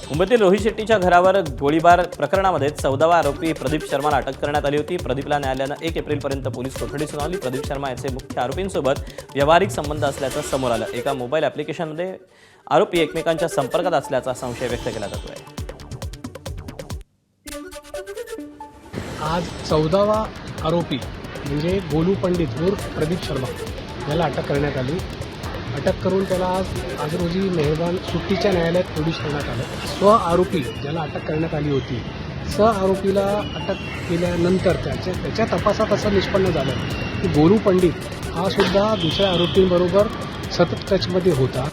मुंबईतील रोहित शेट्टीच्या घरावर गोळीबार प्रकरणामध्ये 14वा आरोपी प्रदीप शर्माला अटक करण्यात आली होती। प्रदीपला न्यायालयानं 1 एप्रिलपर्यंत पोलीस कोठडी सुनावली। प्रदीप शर्मा याचे मुख्य आरोपींसोबत व्यावहारिक संबंध असल्याचं समोर आलं। एका मोबाईल ॲप्लिकेशनमध्ये आरोपी एकमेकांच्या संपर्कात असल्याचा संशय व्यक्त केला जातोय। आज 14वा आरोपी म्हणजे गोलू पंडित उर्फ प्रदीप शर्मा याला अटक करण्यात आली। अटक करून त्याला आज रोजी मेहरबान सुट्टीच्या न्यायालयात पोलीस करण्यात आलं। स्व आरोपी ज्याला अटक करण्यात आली होती, स्व आरोपीला अटक केल्यानंतर त्याच्या तपासात असं निष्पन्न झालं की गोलू पंडित हा सुद्धा दुसऱ्या आरोपींबरोबर सतत टचमध्ये होता।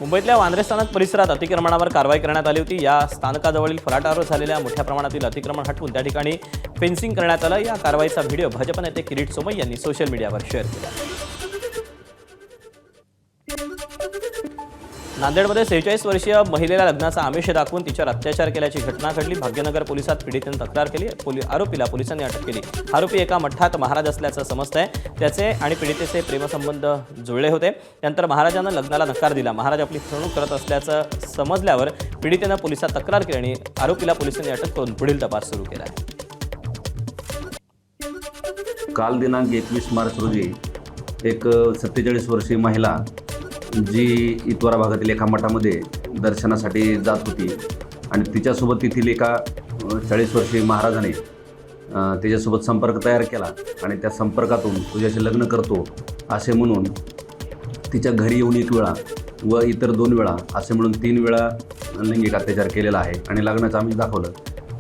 मुंबईतल्या वांद्रे स्थानक परिसरात अतिक्रमणावर कारवाई करण्यात आली होती। या स्थानकाजवळील फलाटावर झालेल्या मोठ्या प्रमाणातील अतिक्रमण हटवून त्या ठिकाणी फेन्सिंग करण्यात आलं। या कारवाईचा व्हिडिओ भाजप नेते किरीट सोमय्या यांनी सोशल मीडियावर शेअर केला। नांदेडमध्ये 46 वर्षीय महिलेला लग्नाचा आमिष दाखवून तिच्यावर अत्याचार केल्याची घटना घडली। भाग्यनगर पोलिसात पीडितेने तक्रार केली। आरोपीला पोलिसांनी अटक केली। आरोपी एका मठात महाराज असल्याचं समजतंय। त्याचे आणि पीडितेचे प्रेमसंबंध जुळले होते। त्यानंतर महाराजांना लग्नाला नकार दिला। महाराज आपली फसवणूक करत असल्याचं समजल्यावर पीडितेनं पोलिसात तक्रार केली आणि आरोपीला पोलिसांनी अटक करून पुढील तपास सुरू केला आहे। काल दिनांक 21 मार्च रोजी एक 47 वर्षीय महिला जी इतवारा भागातील एका मठामध्ये दर्शनासाठी जात होती आणि तिच्यासोबत तेथील एका 40 वर्षीय महाराजाने तिच्यासोबत संपर्क तयार केला आणि त्या संपर्कातून तुझ्याशी लग्न करतो असे म्हणून तिच्या घरी येऊन 1 वेळा व इतर 2 वेळा असे म्हणून 3 वेळा लैंगिक अत्याचार केलेला आहे आणि लग्नाचं आमिष दाखवलं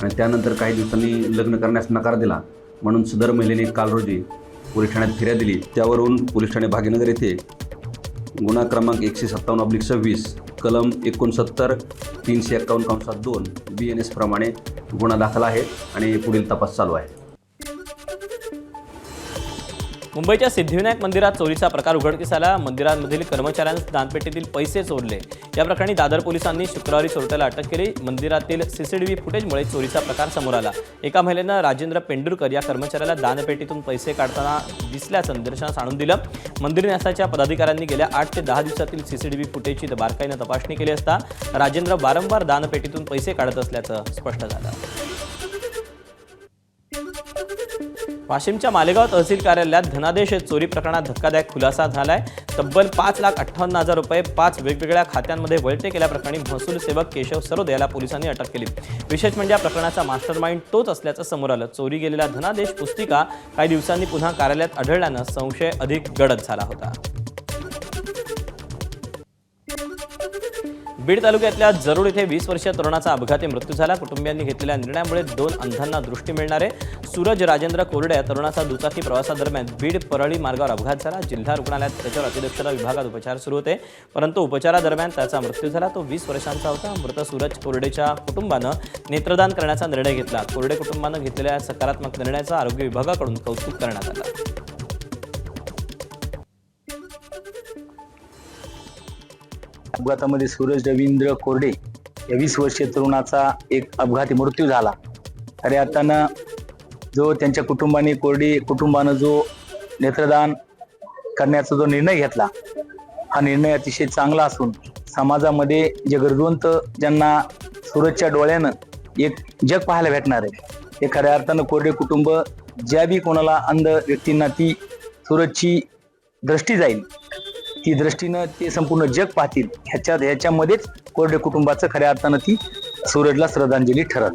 आणि त्यानंतर काही दिवसांनी लग्न करण्यास नकार दिला म्हणून सदर महिलेने काल रोजी पोलीस ठाण्यात फिर्याद दिली। त्यावरून पोलीस ठाणे भाग्यनगर येथे गुन्हा क्रमांक 157/26 कलम 69 351/2 BNS प्रमाणे गुन्हा दाखल आहे आणि पुढील तपास चालू आहे। मुंबईच्या सिद्धिविनायक मंदिरात चोरीचा प्रकार उघडकीस आला। मंदिरांमधील कर्मचाऱ्यांनी दानपेटीतील पैसे चोरले। या प्रकरणी दादर पोलिसांनी शुक्रवारी चोरट्याला अटक केली। मंदिरातील CCTV फुटेजमुळे चोरीचा प्रकार समोर आला। एका महिलेनं राजेंद्र पेंडुरकर या कर्मचाऱ्याला दानपेटीतून पैसे काढताना दिसल्याचं निदर्शनास आणून दिलं। मंदिर न्यासाच्या पदाधिकाऱ्यांनी गेल्या 8 ते 10 दिवसातील CCTV फुटेजची बारकाईनं तपासणी केली असता राजेंद्र वारंवार दानपेटीतून पैसे काढत असल्याचं स्पष्ट झालं। वाशिमच्या मालेगाव तहसील कार्यालयात धनादेश चोरी प्रकरणात धक्कादायक खुलासा झालाय। तब्बल 5,58,000 रुपये 5 वेगवेगळ्या खात्यांमध्ये वळते केल्याप्रकरणी महसूल सेवक केशव सरोदे याला पोलिसांनी अटक केली। विशेष म्हणजे या प्रकरणाचा मास्टरमाइंड तोच असल्याचं समोर आलं। चोरी गेलेला धनादेश पुस्तिका काही दिवसांनी पुन्हा कार्यालयात आढळल्यानं संशय अधिक गडद झाला होता। बीड तालुक्यातल्या जरूड येथे 20 वर्षीय तरुणाचा अपघाती मृत्यू झाला। कुटुंबियांनी घेतलेल्या निर्णयामुळे 2 अंधांना दृष्टी मिळणार आहे। सूरज राजेंद्र कोरडे या तरुणाचा दुचाकी प्रवासादरम्यान बीड परळी मार्गावर अपघात झाला। जिल्हा रुग्णालयात त्याच्यावर अतिदक्षता विभागात उपचार सुरू होते, परंतु उपचारादरम्यान त्याचा मृत्यू झाला। तो 20 वर्षांचा होता। मृत सूरज कोरडेच्या कुटुंबानं नेत्रदान करण्याचा निर्णय घेतला। कोरडे कुटुंबानं घेतलेल्या सकारात्मक निर्णयाचं आरोग्य विभागाकडून कौतुक करण्यात आलं। अपघातामध्ये सूरज रवींद्र कोरडे या 20 वर्षीय तरुणाचा एक अपघाती मृत्यू झाला। खऱ्या अर्थानं जो त्यांच्या कुटुंबानं जो नेत्रदान करण्याचा जो निर्णय घेतला, हा निर्णय अतिशय चांगला असून समाजामध्ये जे गरजवंत ज्यांना सूरजच्या डोळ्यानं एक जग पाहायला भेटणार आहे, हे खऱ्या अर्थानं कोरडे कुटुंब ज्या बी कोणाला अंध व्यक्तींना ती सूरजची दृष्टी जाईल, ती दृष्टीनं ते संपूर्ण जग पाहतील, ह्याच्यामध्येच कोरडे कुटुंबाचं खऱ्या अर्थानं ती सूरजला श्रद्धांजली ठरल।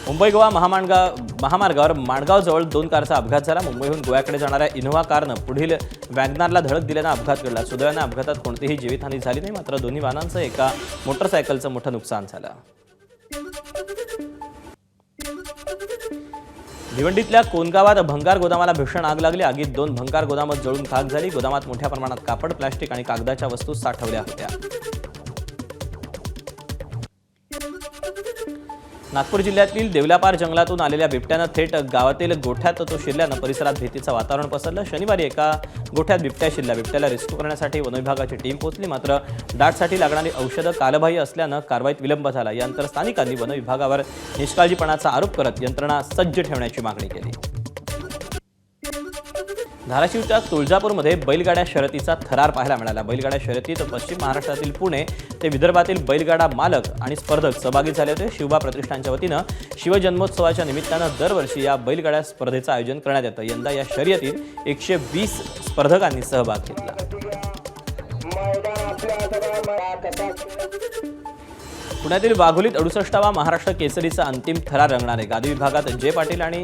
मुंबई गोवा महामार्गावर माणगावजवळ 2 कारचा अपघात झाला। मुंबईहून गोव्याकडे जाणाऱ्या इनोव्हा कारनं पुढील वॅगनारला धडक दिल्यानं अपघात घडला। सुदैवानं अपघातात कोणतीही जीवितहानी झाली नाही, मात्र दोन्ही वाहनांचं एका मोटरसायकलचं मोठं नुकसान झालं। भिवंडीतल्या कोनगावात भंगार गोदामाला भीषण आग लागली। आगीत 2 भंगार गोदामं जळून खाक झाली। गोदामात मोठ्या प्रमाणात कापड, प्लास्टिक आणि कागदाच्या वस्तू साठवल्या होत्या। नागपूर जिल्ह्यातील देवलापार जंगलातून आलेल्या बिबट्यानं थेट गावातील गोठ्यात तो शिरल्यानं परिसरात भीतीचं वातावरण पसरलं। शनिवारी एका गोठ्यात बिबट्या शिरला। बिबट्याला रेस्क्यू करण्यासाठी वनविभागाची टीम पोहोचली, मात्र डागसाठी लागणारी औषधं कालबाह्य असल्यानं कारवाईत विलंब झाला। यानंतर स्थानिकांनी वनविभागावर निष्काळजीपणाचा आरोप करत यंत्रणा सज्ज ठेवण्याची मागणी केली। धाराशिवच्या तुळजापूरमध्ये बैलगाड्या शर्यतीचा थरार पाहायला मिळाला. बैलगाड्या शर्यतीत पश्चिम महाराष्ट्रातील पुणे ते विदर्भातील बैलगाडा मालक आणि स्पर्धक सहभागी झाले होते. शिवबा प्रतिष्ठानच्या वतीनं शिवजन्मोत्सवाच्या निमित्तानं दरवर्षी या बैलगाड्या स्पर्धेचं आयोजन करण्यात येतं. यंदा या शर्यतीत 120 स्पर्धकांनी सहभाग घेतला. पुण्यातील वाघोलीत 68वा महाराष्ट्र केसरीचा अंतिम थरार रंगणार आहे. गादी विभागात जय पाटील आणि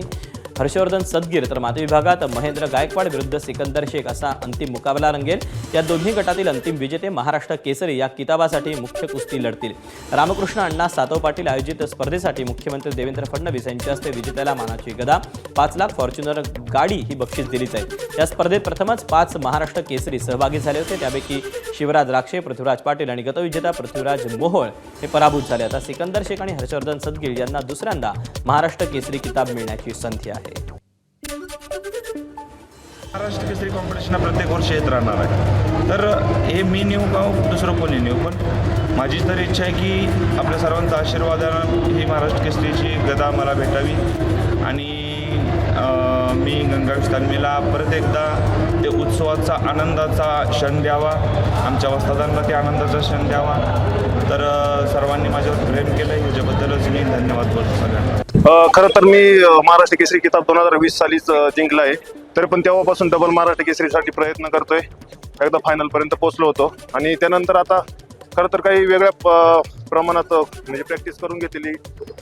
हर्षवर्धन सदगीर तर माती विभागात महेंद्र गायकवाड विरुद्ध सिकंदर शेख असा अंतिम मुकाबला रंगेल. या दोन्ही गटातील अंतिम विजेते महाराष्ट्र केसरी या किताबासाठी मुख्य कुस्ती लढतील. रामकृष्ण अण्णा सातव पाटील आयोजित स्पर्धेसाठी मुख्यमंत्री देवेंद्र फडणवीस यांच्या हस्ते विजेत्याला मानाची गदा, 5 लाख फॉर्च्युनर गाडी ही बक्षीस दिली जाईल. या स्पर्धेत प्रथमच 5 महाराष्ट्र केसरी सहभागी झाले होते. त्यापैकी शिवराज राक्षे, पृथ्वीराज पाटील आणि गतविजेता पृथ्वीराज मोहोळ हे पराभूत झाले. आता सिकंदर शेख आणि हर्षवर्धन सदगीर यांना दुसऱ्यांदा महाराष्ट्र केसरी किताब मिळण्याची संधी आहे. महाराष्ट्र केसरी कॉम्पिटिशन प्रत्येक वर्षी येत राहणार आहे. तर हे मी नेऊ का दुसरं कोणी नेऊ, पण माझी तर इच्छा आहे की आपल्या सर्वांचा आशीर्वादानं ही महाराष्ट्र केसरीची गदा मला भेटावी आणि मी गंगावीस तालमीला परत एकदा ते उत्सवाचा आनंदाचा क्षण द्यावा, आमच्या वस्तादांना ते आनंदाचा क्षण द्यावा. तर सर्वांनी माझ्यावर प्रेम केलं ह्याच्याबद्दलच मी धन्यवाद बोलतो सगळ्यांना. खरं तर मी महाराष्ट्र केसरी किताब 2020 सालीच जिंकला आहे, तरी पण तेव्हापासून डबल महाराष्ट्र केसरीसाठी प्रयत्न करतोय. एकदा फायनलपर्यंत पोहोचलो होतो आणि त्यानंतर आता खरं तर काही वेगळ्या प्रमाणात म्हणजे प्रॅक्टिस करून घेतलेली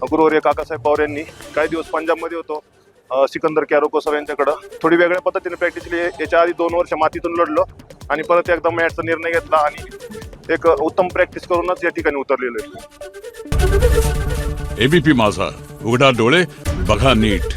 गुरुवर्य काकासाहेब पवार यांनी. काही दिवस पंजाबमध्ये होतो सिकंदर कॅरोको सर यांच्याकडं, थोडी वेगळ्या पद्धतीने प्रॅक्टिस केली. याच्या आधी 2 वर्ष मातीतून लढलो आणि परत एकदा मॅचचा निर्णय घेतला आणि एक उत्तम प्रॅक्टिस करूनच या ठिकाणी उतरलेलो आहे. एबीपी माझा, उघडा डोळे बघा नीट.